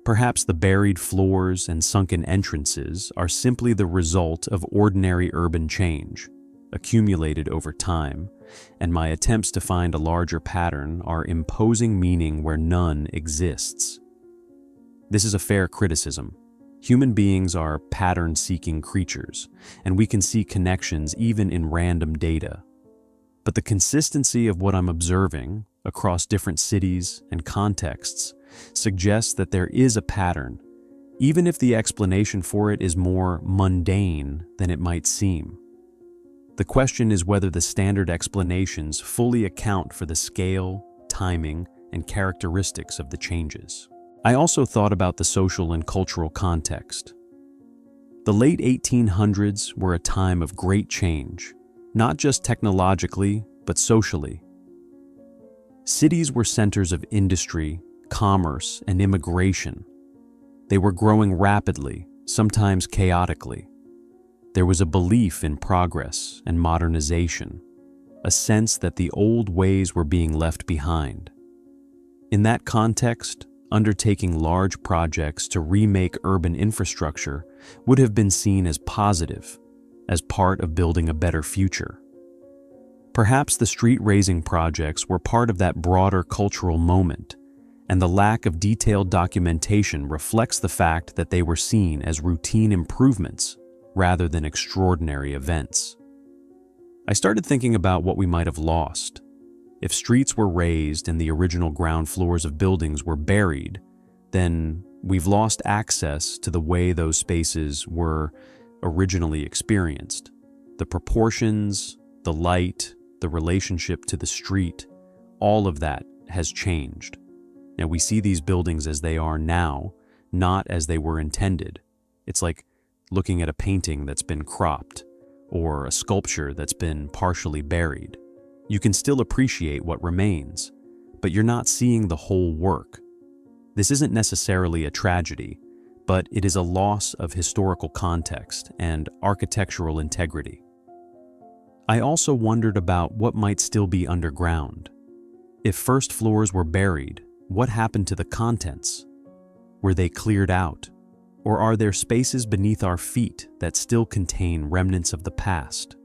Perhaps the buried floors and sunken entrances are simply the result of ordinary urban change, accumulated over time, and my attempts to find a larger pattern are imposing meaning where none exists. This is a fair criticism. Human beings are pattern-seeking creatures, and we can see connections even in random data. But the consistency of what I'm observing across different cities and contexts suggests that there is a pattern, even if the explanation for it is more mundane than it might seem. The question is whether the standard explanations fully account for the scale, timing, and characteristics of the changes. I also thought about the social and cultural context. The late 1800s were a time of great change, not just technologically, but socially. Cities were centers of industry, commerce, and immigration. They were growing rapidly, sometimes chaotically. There was a belief in progress and modernization, a sense that the old ways were being left behind. In that context, undertaking large projects to remake urban infrastructure would have been seen as positive, as part of building a better future. Perhaps the street-raising projects were part of that broader cultural moment, and the lack of detailed documentation reflects the fact that they were seen as routine improvements rather than extraordinary events. I started thinking about what we might have lost. If streets were raised and the original ground floors of buildings were buried, then we've lost access to the way those spaces were originally experienced. The proportions, the light, the relationship to the street, all of that has changed. Now we see these buildings as they are now, not as they were intended. It's like looking at a painting that's been cropped, or a sculpture that's been partially buried. You can still appreciate what remains, but you're not seeing the whole work. This isn't necessarily a tragedy, but it is a loss of historical context and architectural integrity. I also wondered about what might still be underground. If first floors were buried, what happened to the contents? Were they cleared out? Or are there spaces beneath our feet that still contain remnants of the past?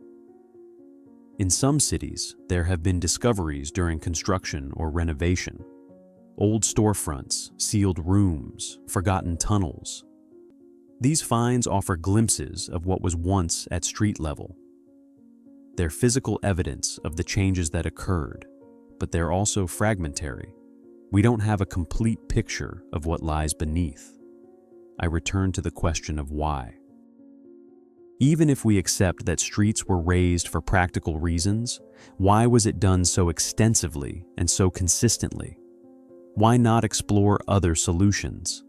In some cities, there have been discoveries during construction or renovation. Old storefronts, sealed rooms, forgotten tunnels. These finds offer glimpses of what was once at street level. They're physical evidence of the changes that occurred, but they're also fragmentary. We don't have a complete picture of what lies beneath. I return to the question of why. Even if we accept that streets were raised for practical reasons, why was it done so extensively and so consistently? Why not explore other solutions?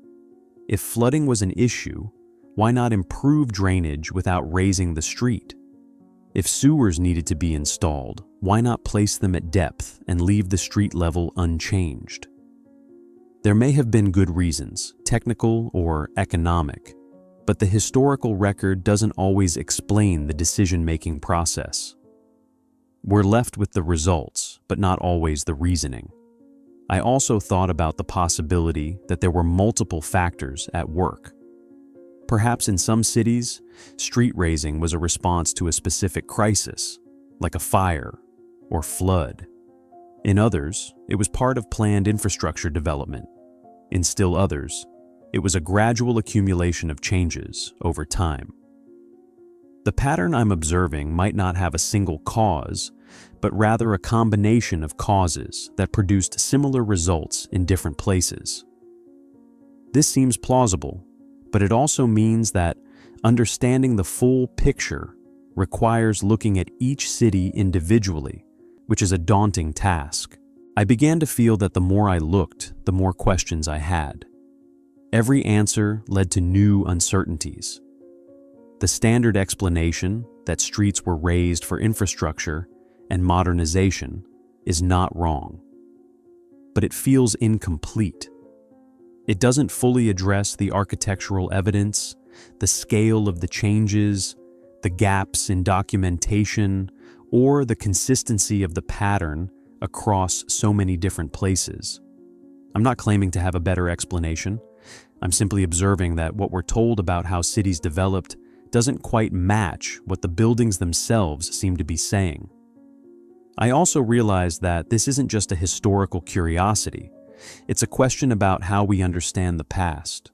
If flooding was an issue, why not improve drainage without raising the street? If sewers needed to be installed, why not place them at depth and leave the street level unchanged? There may have been good reasons, technical or economic, but the historical record doesn't always explain the decision-making process. We're left with the results, but not always the reasoning. I also thought about the possibility that there were multiple factors at work. Perhaps in some cities, street raising was a response to a specific crisis, like a fire or flood. In others, it was part of planned infrastructure development. In still others, it was a gradual accumulation of changes over time. The pattern I'm observing might not have a single cause, but rather a combination of causes that produced similar results in different places. This seems plausible, but it also means that understanding the full picture requires looking at each city individually, which is a daunting task. I began to feel that the more I looked, the more questions I had. Every answer led to new uncertainties. The standard explanation that streets were raised for infrastructure and modernization is not wrong, but it feels incomplete. It doesn't fully address the architectural evidence, the scale of the changes, the gaps in documentation, or the consistency of the pattern across so many different places. I'm not claiming to have a better explanation. I'm simply observing that what we're told about how cities developed doesn't quite match what the buildings themselves seem to be saying. I also realized that this isn't just a historical curiosity. It's a question about how we understand the past.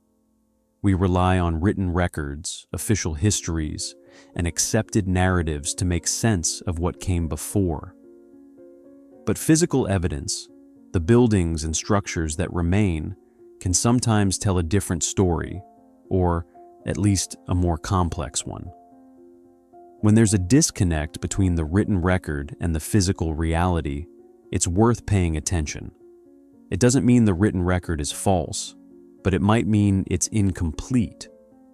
We rely on written records, official histories, and accepted narratives to make sense of what came before. But physical evidence, the buildings and structures that remain, can sometimes tell a different story, or at least a more complex one. When there's a disconnect between the written record and the physical reality, it's worth paying attention. It doesn't mean the written record is false, but it might mean it's incomplete,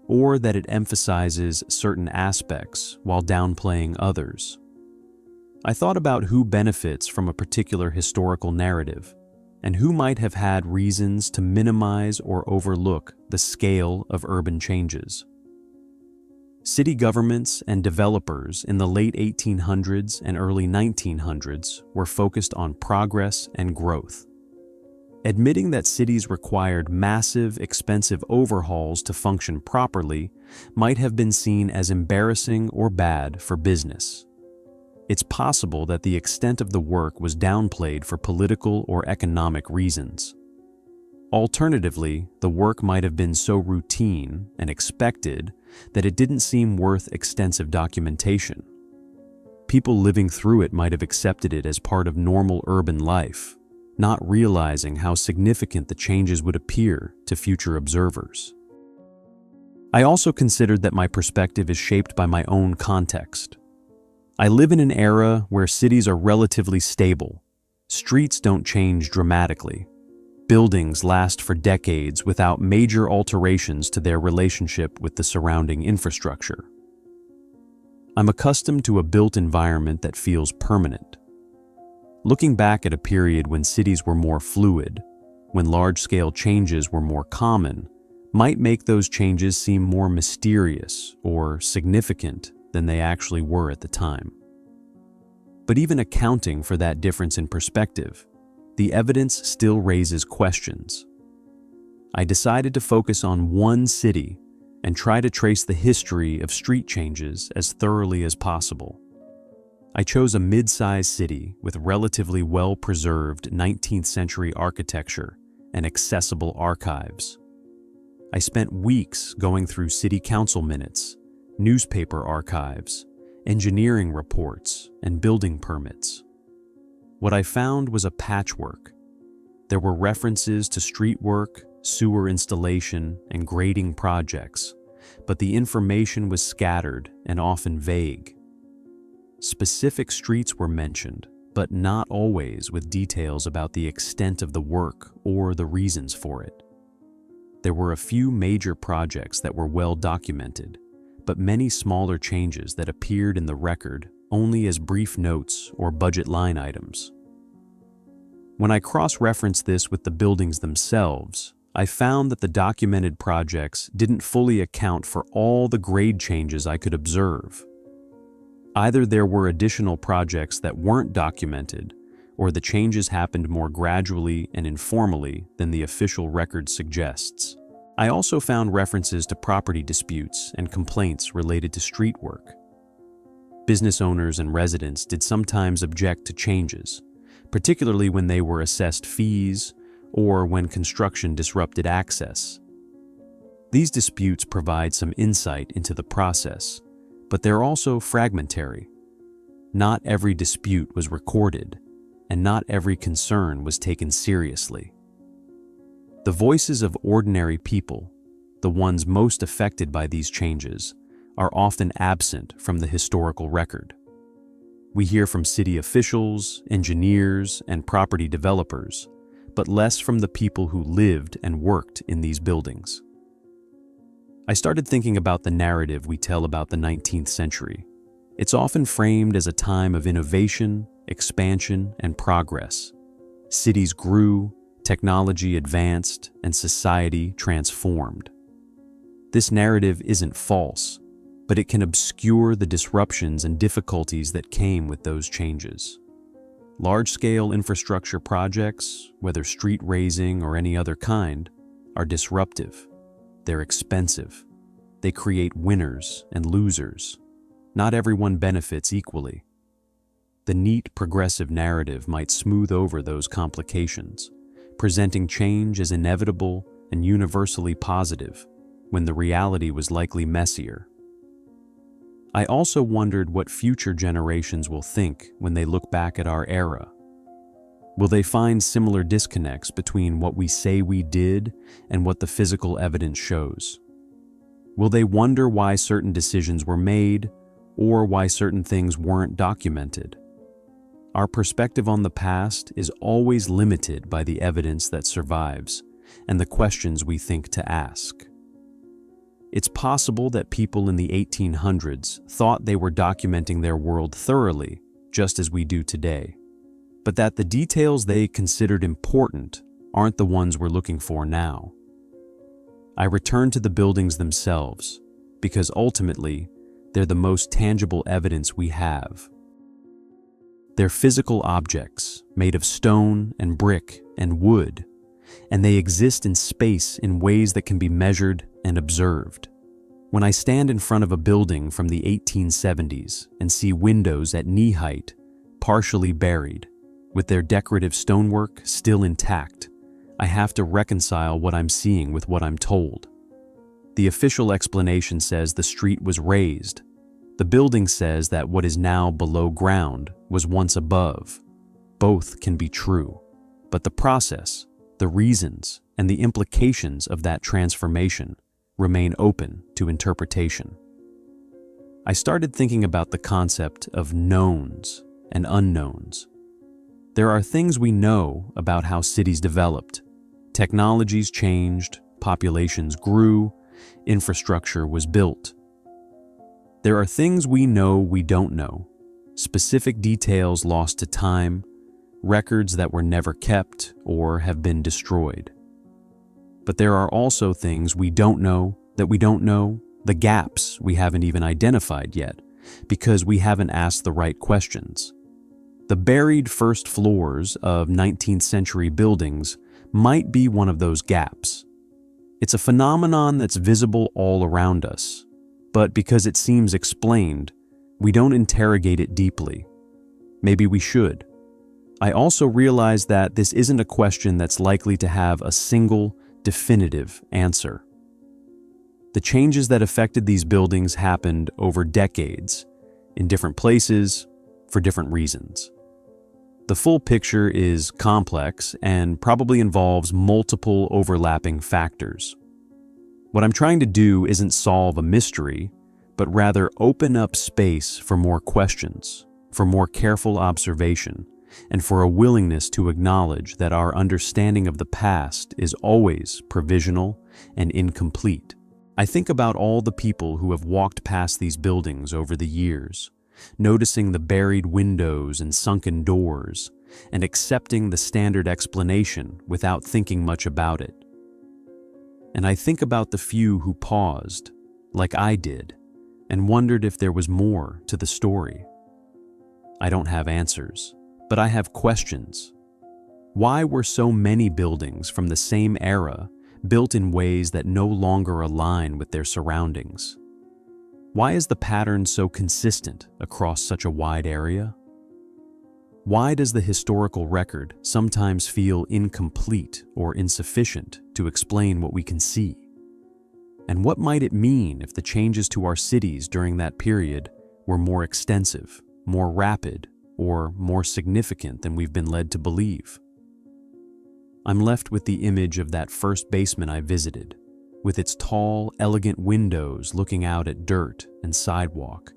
or that it emphasizes certain aspects while downplaying others. I thought about who benefits from a particular historical narrative, and who might have had reasons to minimize or overlook the scale of urban changes. City governments and developers in the late 1800s and early 1900s were focused on progress and growth. Admitting that cities required massive, expensive overhauls to function properly might have been seen as embarrassing or bad for business. It's possible that the extent of the work was downplayed for political or economic reasons. Alternatively, the work might have been so routine and expected that it didn't seem worth extensive documentation. People living through it might have accepted it as part of normal urban life, not realizing how significant the changes would appear to future observers. I also considered that my perspective is shaped by my own context. I live in an era where cities are relatively stable. Streets don't change dramatically. Buildings last for decades without major alterations to their relationship with the surrounding infrastructure. I'm accustomed to a built environment that feels permanent. Looking back at a period when cities were more fluid, when large-scale changes were more common, might make those changes seem more mysterious or significant than they actually were at the time. But even accounting for that difference in perspective, the evidence still raises questions. I decided to focus on one city and try to trace the history of street changes as thoroughly as possible. I chose a mid-sized city with relatively well-preserved 19th century architecture and accessible archives. I spent weeks going through city council minutes, newspaper archives, engineering reports, and building permits. What I found was a patchwork. There were references to street work, sewer installation, and grading projects, but the information was scattered and often vague. Specific streets were mentioned, but not always with details about the extent of the work or the reasons for it. There were a few major projects that were well documented, but many smaller changes that appeared in the record only as brief notes or budget line items. When I cross-referenced this with the buildings themselves, I found that the documented projects didn't fully account for all the grade changes I could observe. Either there were additional projects that weren't documented, or the changes happened more gradually and informally than the official record suggests. I also found references to property disputes and complaints related to street work. Business owners and residents did sometimes object to changes, particularly when they were assessed fees or when construction disrupted access. These disputes provide some insight into the process, but they're also fragmentary. Not every dispute was recorded, and not every concern was taken seriously. The voices of ordinary people, the ones most affected by these changes, are often absent from the historical record. We hear from city officials, engineers, and property developers, but less from the people who lived and worked in these buildings. I started thinking about the narrative we tell about the 19th century. It's often framed as a time of innovation, expansion, and progress. Cities grew, technology advanced, and society transformed. This narrative isn't false, but it can obscure the disruptions and difficulties that came with those changes. Large-scale infrastructure projects, whether street raising or any other kind, are disruptive. They're expensive. They create winners and losers. Not everyone benefits equally. The neat progressive narrative might smooth over those complications, presenting change as inevitable and universally positive, when the reality was likely messier. I also wondered what future generations will think when they look back at our era. Will they find similar disconnects between what we say we did and what the physical evidence shows? Will they wonder why certain decisions were made or why certain things weren't documented? Our perspective on the past is always limited by the evidence that survives and the questions we think to ask. It's possible that people in the 1800s thought they were documenting their world thoroughly, just as we do today, but that the details they considered important aren't the ones we're looking for now. I return to the buildings themselves because ultimately they're the most tangible evidence we have. They're physical objects made of stone and brick and wood, and they exist in space in ways that can be measured and observed. When I stand in front of a building from the 1870s and see windows at knee height, partially buried, with their decorative stonework still intact, I have to reconcile what I'm seeing with what I'm told. The official explanation says the street was raised. The building says that what is now below ground was once above. Both can be true, but the process, the reasons, and the implications of that transformation remain open to interpretation. I started thinking about the concept of knowns and unknowns. There are things we know about how cities developed. Technologies changed, populations grew, infrastructure was built. There are things we know we don't know, specific details lost to time, records that were never kept or have been destroyed. But there are also things we don't know, the gaps we haven't even identified yet, because we haven't asked the right questions. The buried first floors of 19th-century buildings might be one of those gaps. It's a phenomenon that's visible all around us, but because it seems explained, we don't interrogate it deeply. Maybe we should. I also realize that this isn't a question that's likely to have a single, definitive answer. The changes that affected these buildings happened over decades, in different places, for different reasons. The full picture is complex and probably involves multiple overlapping factors. What I'm trying to do isn't solve a mystery, but rather open up space for more questions, for more careful observation, and for a willingness to acknowledge that our understanding of the past is always provisional and incomplete. I think about all the people who have walked past these buildings over the years, noticing the buried windows and sunken doors, and accepting the standard explanation without thinking much about it. And I think about the few who paused, like I did, and wondered if there was more to the story. I don't have answers, but I have questions. Why were so many buildings from the same era built in ways that no longer align with their surroundings? Why is the pattern so consistent across such a wide area? Why does the historical record sometimes feel incomplete or insufficient to explain what we can see? And what might it mean if the changes to our cities during that period were more extensive, more rapid, or more significant than we've been led to believe? I'm left with the image of that first basement I visited, with its tall, elegant windows looking out at dirt and sidewalk,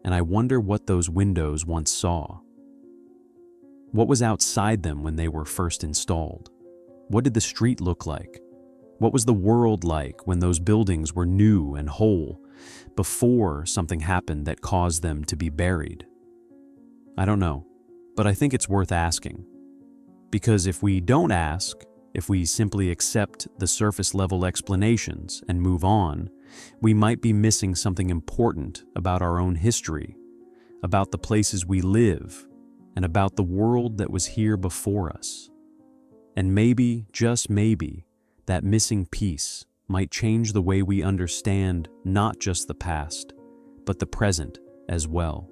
and I wonder what those windows once saw. What was outside them when they were first installed? What did the street look like? What was the world like when those buildings were new and whole, before something happened that caused them to be buried? I don't know, but I think it's worth asking. Because if we don't ask, if we simply accept the surface-level explanations and move on, we might be missing something important about our own history, about the places we live, and about the world that was here before us. And maybe, just maybe, that missing piece might change the way we understand not just the past, but the present as well.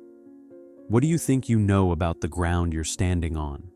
What do you think you know about the ground you're standing on?